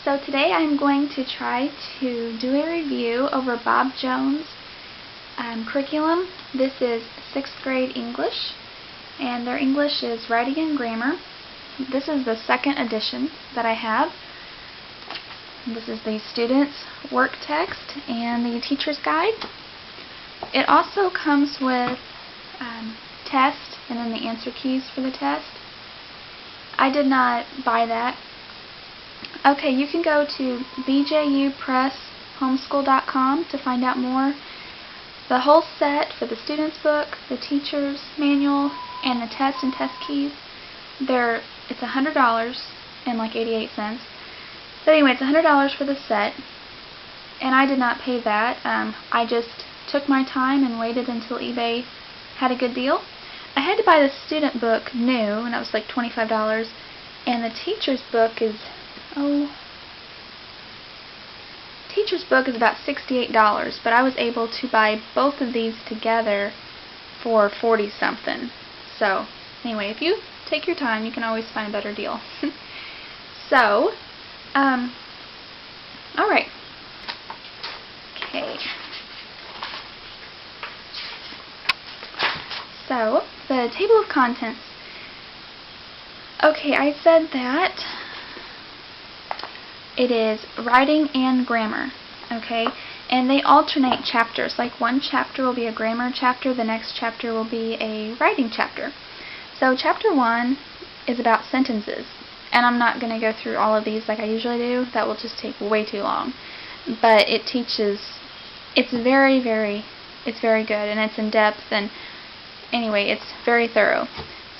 So today I'm going to try to do a review over Bob Jones' curriculum. This is 6th grade English, and their English is writing and grammar. This is the second edition that I have. This is the student's work text and the teacher's guide. It also comes with test and then the answer keys for the test. I did not buy that. Okay, you can go to bjupresshomeschool.com to find out more. The whole set for the student's book, the teacher's manual, and the test and test keys, it's $100 and like 88 cents. So anyway, it's $100 for the set, and I did not pay that. I just took my time and waited until eBay had a good deal. I had to buy the student book new, and that was like $25, and the teacher's book is about $68, but I was able to buy both of these together for 40 something. So anyway, if you take your time, you can always find a better deal. So, alright. Okay. So, the table of contents. Okay, I said that it is writing and grammar, okay? And they alternate chapters. Like one chapter will be a grammar chapter, the next chapter will be a writing chapter. So chapter 1 is about sentences. And I'm not going to go through all of these like I usually do. That will just take way too long. But it teaches, it's very good, and it's in depth, and anyway, it's very thorough.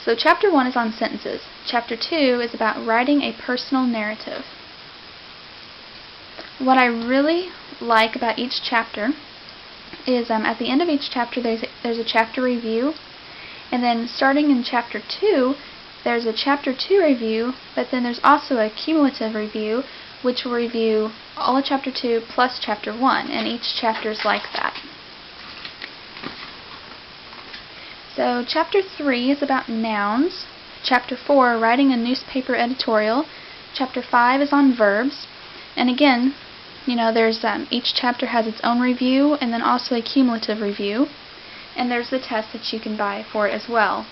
So chapter 1 is on sentences. Chapter 2 is about writing a personal narrative. What I really like about each chapter is at the end of each chapter there's a chapter review, and then starting in chapter 2 there's a chapter 2 review, but then there's also a cumulative review which will review all of chapter 2 plus chapter 1, and each chapter is like that. So chapter 3 is about nouns, chapter 4 writing a newspaper editorial, chapter 5 is on verbs, and again, you know, there's each chapter has its own review and then also a cumulative review, and there's the test that you can buy for it as well.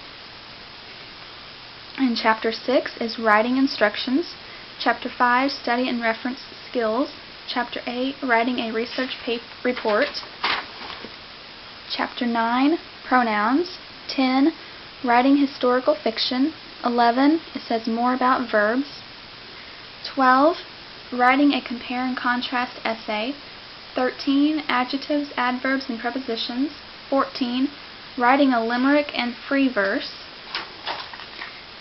And chapter 6 is writing instructions, chapter 5 study and reference skills, chapter 8 writing a research report, chapter 9 pronouns, 10 writing historical fiction, 11 it says more about verbs, 12 writing a compare and contrast essay, 13 adjectives, adverbs, and prepositions, 14 writing a limerick and free verse,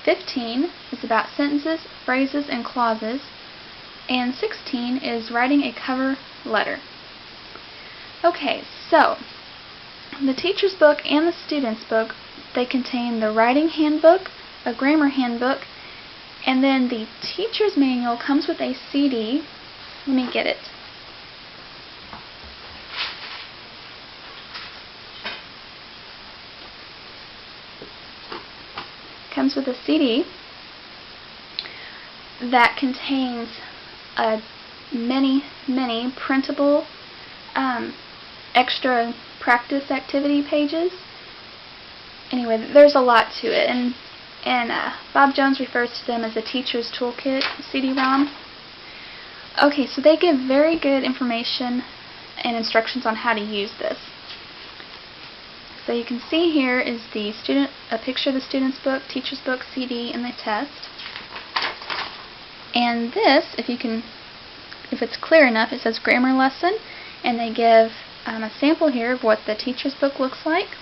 15 is about sentences, phrases, and clauses, and 16 is writing a cover letter. Okay, so the teacher's book and the student's book, they contain the writing handbook, a grammar handbook, and then the teacher's manual comes with a CD. Let me get it. Comes with a CD that contains many printable extra practice activity pages. Anyway, there's a lot to it, and Bob Jones refers to them as the teacher's Toolkit CD-ROM. Okay, so they give very good information and instructions on how to use this. So you can see here is a picture of the student's book, teacher's book, CD, and the test. And this, if it's clear enough, it says grammar lesson, and they give a sample here of what the teacher's book looks like,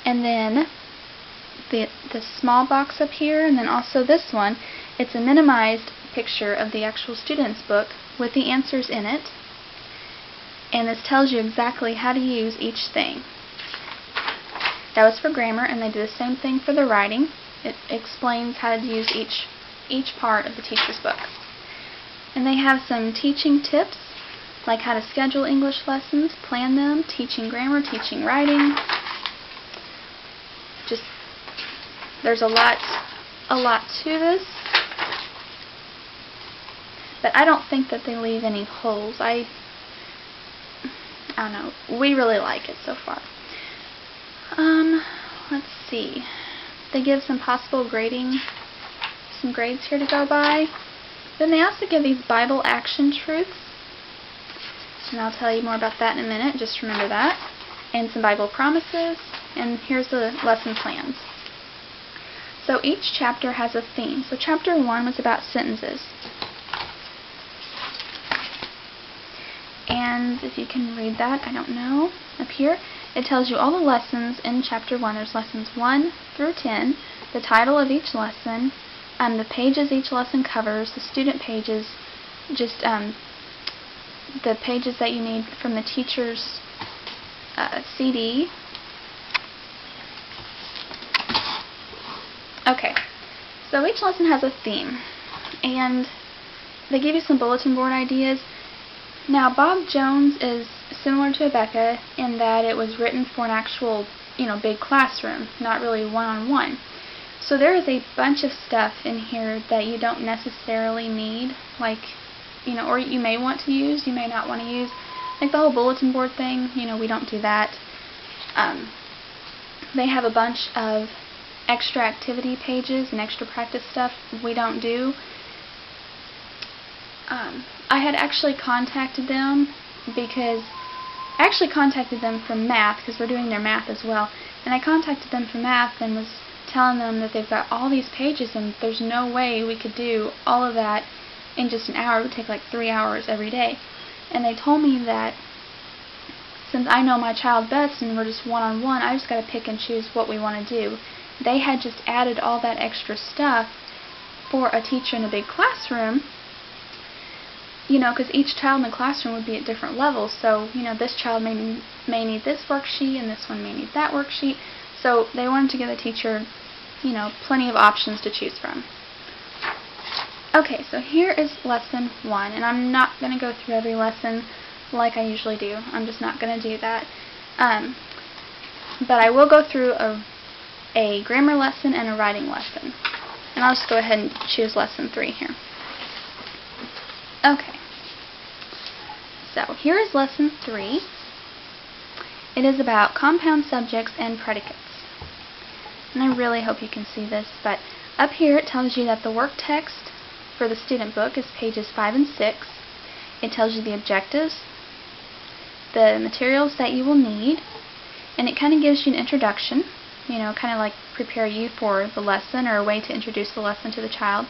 and then the small box up here, and then also this one, it's a minimized picture of the actual student's book with the answers in it, and this tells you exactly how to use each thing. That was for grammar, and they do the same thing for the writing. It explains how to use each part of the teacher's book. And they have some teaching tips, like how to schedule English lessons, plan them, teaching grammar, teaching writing. There's a lot to this. but I don't think that they leave any holes. I don't know. We really like it so far. Let's see. They give some possible grading, some grades here to go by. Then they also give these Bible action truths, and I'll tell you more about that in a minute, just remember that, and some Bible promises, and here's the lesson plans. So each chapter has a theme. So chapter 1 was about sentences. And if you can read that, I don't know, up here, it tells you all the lessons in chapter 1. There's lessons 1 through 10, the title of each lesson, the pages each lesson covers, the student pages, just the pages that you need from the teacher's CD. Okay, so each lesson has a theme, and they give you some bulletin board ideas. Now, Bob Jones is similar to Rebecca in that it was written for an actual, big classroom, not really one-on-one. So there is a bunch of stuff in here that you don't necessarily need, like, or you may want to use, you may not want to use. Like the whole bulletin board thing, we don't do that. They have a bunch of extra activity pages and extra practice stuff we don't do. I had actually contacted them from math, because we're doing their math as well, and I contacted them from math and was telling them that they've got all these pages and there's no way we could do all of that in just an hour. It would take like 3 hours every day. And they told me that since I know my child best and we're just one-on-one, I just got to pick and choose what we want to do. They had just added all that extra stuff for a teacher in a big classroom, because each child in the classroom would be at different levels. So, this child may need this worksheet and this one may need that worksheet. So they wanted to give the teacher, plenty of options to choose from. Okay, so here is lesson 1, and I'm not going to go through every lesson like I usually do. I'm just not going to do that. But I will go through a grammar lesson and a writing lesson. And I'll just go ahead and choose lesson 3 here. Okay. So here is lesson 3. It is about compound subjects and predicates. And I really hope you can see this, but up here it tells you that the work text for the student book is pages 5 and 6. It tells you the objectives, the materials that you will need, and it kind of gives you an introduction, kind of like prepare you for the lesson or a way to introduce the lesson to the child,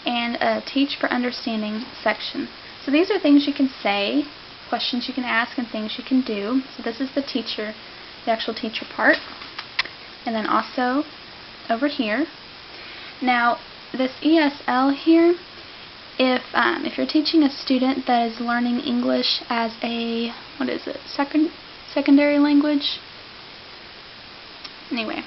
and a teach for understanding section. So these are things you can say, questions you can ask, and things you can do. So this is the actual teacher part. And then also over here. Now, this ESL here, if you're teaching a student that is learning English as a, secondary language? Anyway.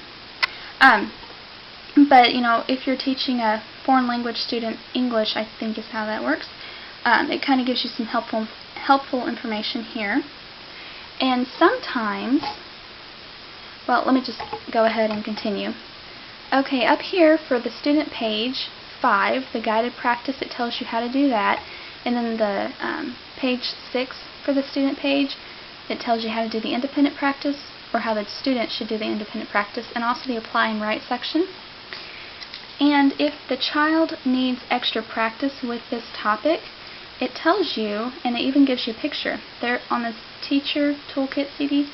But, if you're teaching a foreign language student English, I think is how that works, it kind of gives you some helpful information here. And sometimes, well, let me just go ahead and continue. Okay, up here for the student page 5, the guided practice, it tells you how to do that. And then the page 6 for the student page, it tells you how to do the independent practice, or how the student should do the independent practice, and also the apply and write section. And if the child needs extra practice with this topic, it tells you, and it even gives you a picture. There on the teacher Toolkit CD,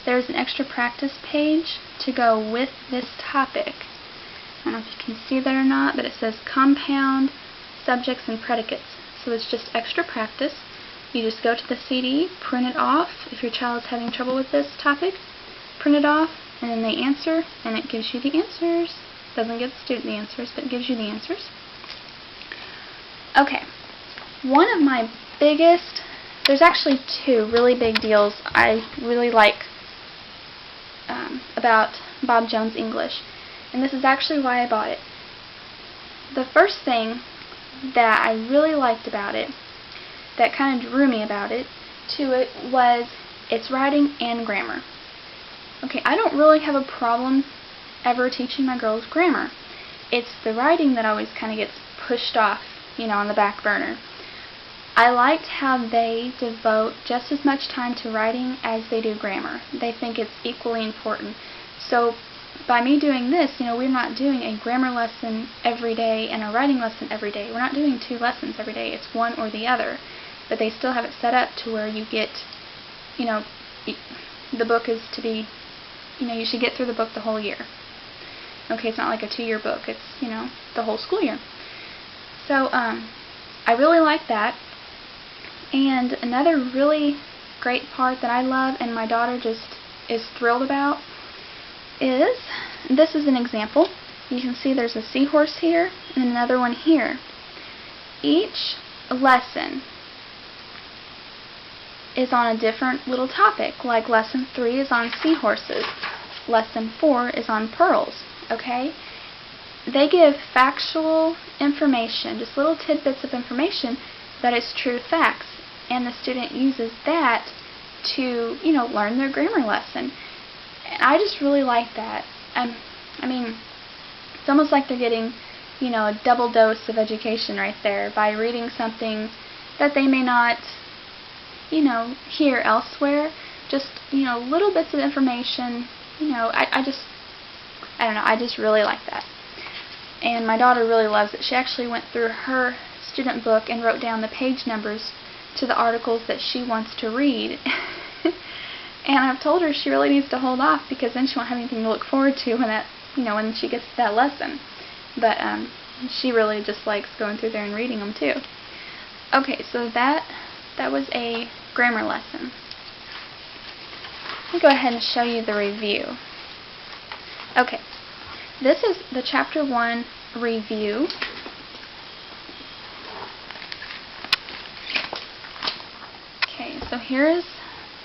there's an extra practice page to go with this topic. I don't know if you can see that or not, but it says compound subjects and predicates. So it's just extra practice. You just go to the CD, print it off. If your child's having trouble with this topic, print it off, and then they answer, and it gives you the answers. Doesn't give the student the answers, but it gives you the answers. Okay. One of my biggest, there's actually 2 really big deals I really like about Bob Jones English, and this is actually why I bought it. The first thing that I really liked about it, that kind of drew me to it, was its writing and grammar. Okay, I don't really have a problem ever teaching my girls grammar. It's the writing that always kind of gets pushed off, on the back burner. I liked how they devote just as much time to writing as they do grammar. They think it's equally important. So by me doing this, we're not doing a grammar lesson every day and a writing lesson every day. We're not doing 2 lessons every day. It's one or the other. But they still have it set up to where you get, the book is to be, you should get through the book the whole year. Okay, it's not like a 2-year book. It's, the whole school year. So I really like that. And another really great part that I love and my daughter just is thrilled about is, this is an example. You can see there's a seahorse here and another one here. Each lesson is on a different little topic, like lesson 3 is on seahorses, lesson 4 is on pearls, okay? They give factual information, just little tidbits of information that is true facts, and the student uses that to, learn their grammar lesson. And I just really like that. I mean, it's almost like they're getting, a double dose of education right there by reading something that they may not, hear elsewhere. Just, little bits of information. I don't know, I just really like that. And my daughter really loves it. She actually went through her student book and wrote down the page numbers to the articles that she wants to read. And I've told her she really needs to hold off, because then she won't have anything to look forward to when that, when she gets to that lesson. But she really just likes going through there and reading them too. Okay, so that was a grammar lesson. Let me go ahead and show you the review. Okay, this is the Chapter 1 review. Okay, so here is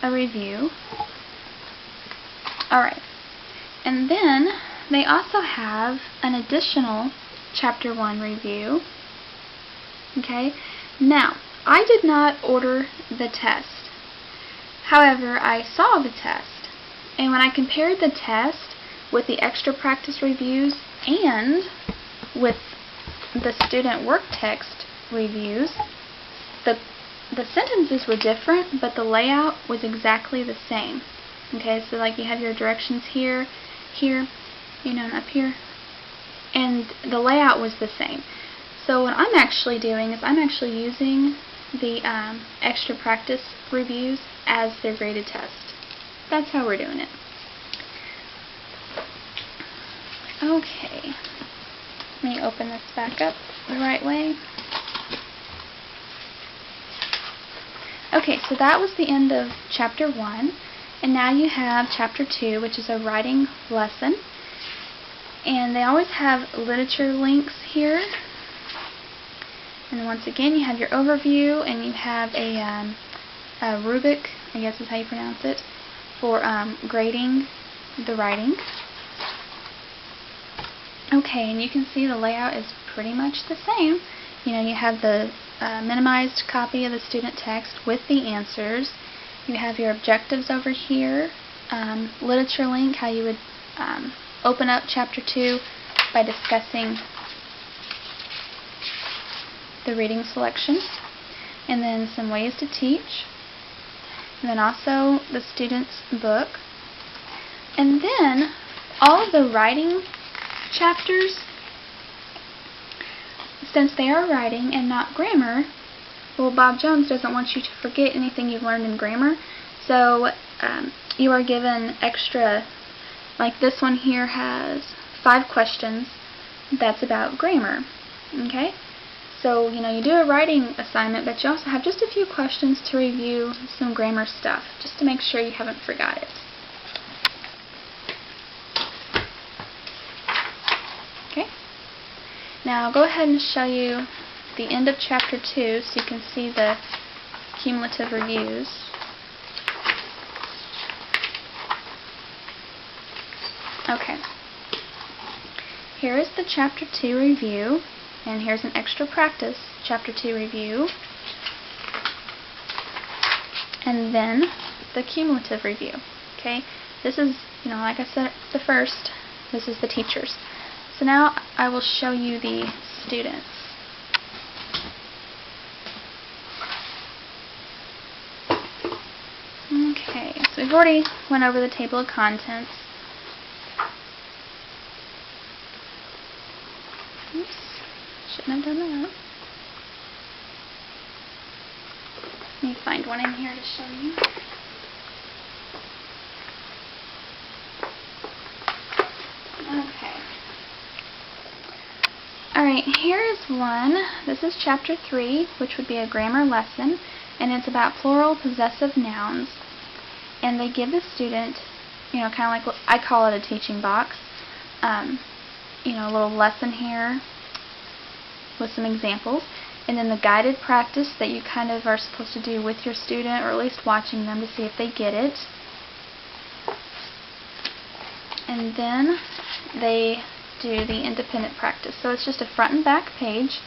a review. Alright, and then they also have an additional Chapter 1 review. Okay, now I did not order the test. However, I saw the test, and when I compared the test with the extra practice reviews and with the student work text reviews, the sentences were different, but the layout was exactly the same. Okay, so like you have your directions here, and up here, and the layout was the same. So what I'm actually doing is I'm actually using the extra practice reviews as their graded test. That's how we're doing it. Okay, let me open this back up the right way. Okay, so that was the end of Chapter 1, and now you have Chapter 2, which is a writing lesson. And they always have literature links here. And once again, you have your overview, and you have a rubric, I guess is how you pronounce it, for grading the writing. Okay, and you can see the layout is pretty much the same. You have the minimized copy of the student text with the answers. You have your objectives over here, literature link, how you would open up Chapter 2 by discussing the reading selection, and then some ways to teach, and then also the student's book, and then all of the writing chapters, since they are writing and not grammar, well, Bob Jones doesn't want you to forget anything you've learned in grammar, so you are given extra, like this one here has 5 questions that's about grammar. Okay? So, you do a writing assignment, but you also have just a few questions to review some grammar stuff, just to make sure you haven't forgot it. Okay? Now, I'll go ahead and show you the end of Chapter 2 so you can see the cumulative reviews. Okay. Here is the Chapter 2 review, and here's an extra practice Chapter 2 review, and then the cumulative review. Okay, this is, like I said, the first. This is the teachers. So now I will show you the students. we've already went over the table of contents. Oops, shouldn't have done that. Let me find one in here to show you. Okay. Alright, here is one. This is chapter 3, which would be a grammar lesson, and it's about plural possessive nouns. And they give the student, kind of like, I call it a teaching box, a little lesson here with some examples, and then the guided practice that you kind of are supposed to do with your student, or at least watching them to see if they get it. And then they do the independent practice. So it's just a front and back page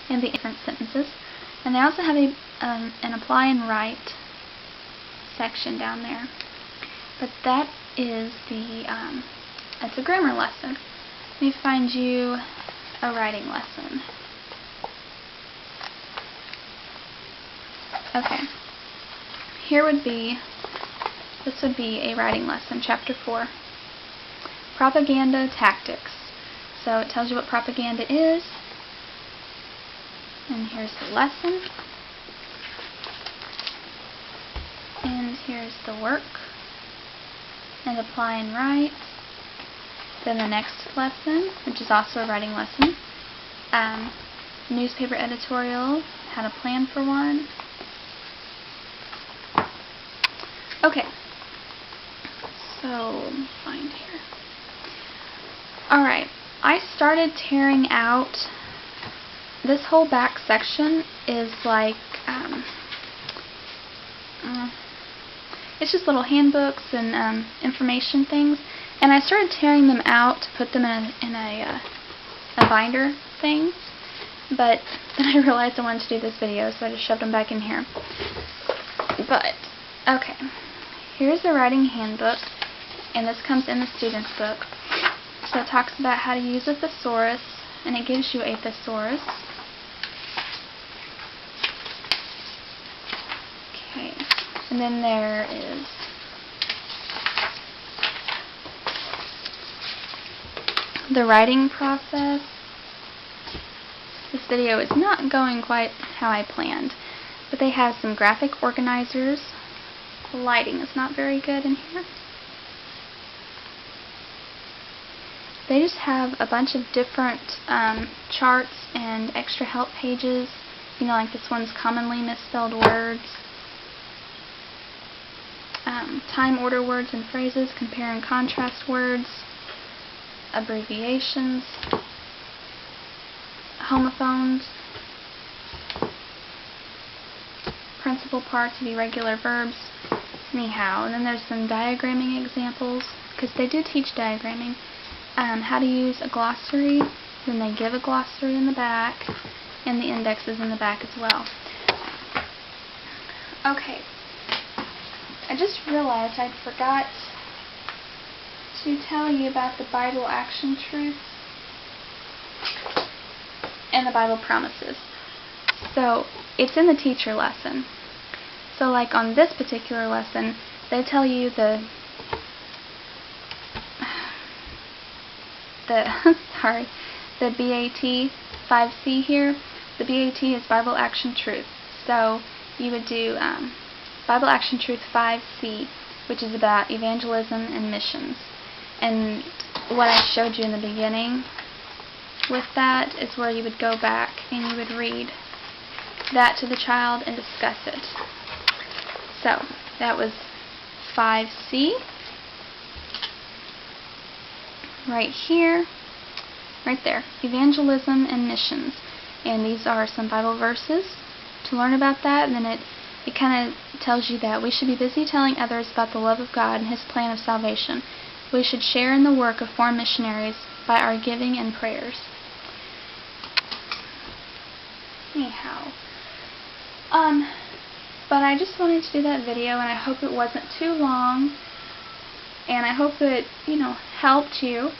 and the different sentences. And they also have an apply and write section down there. But that is that's a grammar lesson. Let me find you a writing lesson. Okay. This would be a writing lesson, chapter 4. Propaganda tactics. So it tells you what propaganda is. And here's the lesson. And here's the work. And apply and write. Then the next lesson, which is also a writing lesson. Newspaper editorial, how to plan for one. Okay. So, let me find here. Alright, I started tearing out, this whole back section is like, it's just little handbooks and information things, and I started tearing them out to put them in a binder thing, but then I realized I wanted to do this video, so I just shoved them back in here. But, okay, here's the writing handbook, and this comes in the student's book. So it talks about how to use a thesaurus, and it gives you a thesaurus. Okay, and then there is the writing process. This video is not going quite how I planned, but they have some graphic organizers. The lighting is not very good in here. They just have a bunch of different charts and extra help pages. Like this one's commonly misspelled words. Time order words and phrases, compare and contrast words, abbreviations, homophones, principal parts of irregular verbs. Anyhow, and then there's some diagramming examples, because they do teach diagramming. How to use a glossary, then they give a glossary in the back, and the indexes in the back as well. Okay, I just realized I forgot to tell you about the Bible action truths and the Bible promises. So, it's in the teacher lesson. So like on this particular lesson, they tell you the BAT 5C here. The BAT is Bible Action Truth. So you would do Bible Action Truth 5C, which is about evangelism and missions. And what I showed you in the beginning with that is where you would go back and you would read that to the child and discuss it. So that was 5C. Right here, right there, evangelism and missions. And these are some Bible verses to learn about that, and then it kind of tells you that we should be busy telling others about the love of God and His plan of salvation. We should share in the work of foreign missionaries by our giving and prayers. Anyhow, but I just wanted to do that video, and I hope it wasn't too long, and I hope it, helped you.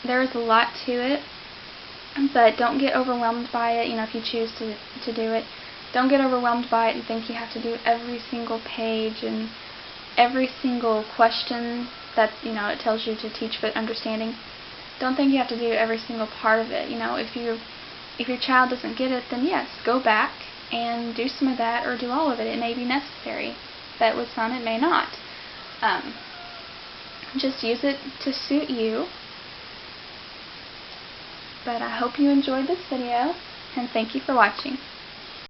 There is a lot to it, but don't get overwhelmed by it, if you choose to do it. Don't get overwhelmed by it and think you have to do every single page and every single question that it tells you to teach for understanding. Don't think you have to do every single part of it. If your child doesn't get it, then yes, go back and do some of that or do all of it. It may be necessary, but with some it may not. Just use it to suit you. But I hope you enjoyed this video, and thank you for watching.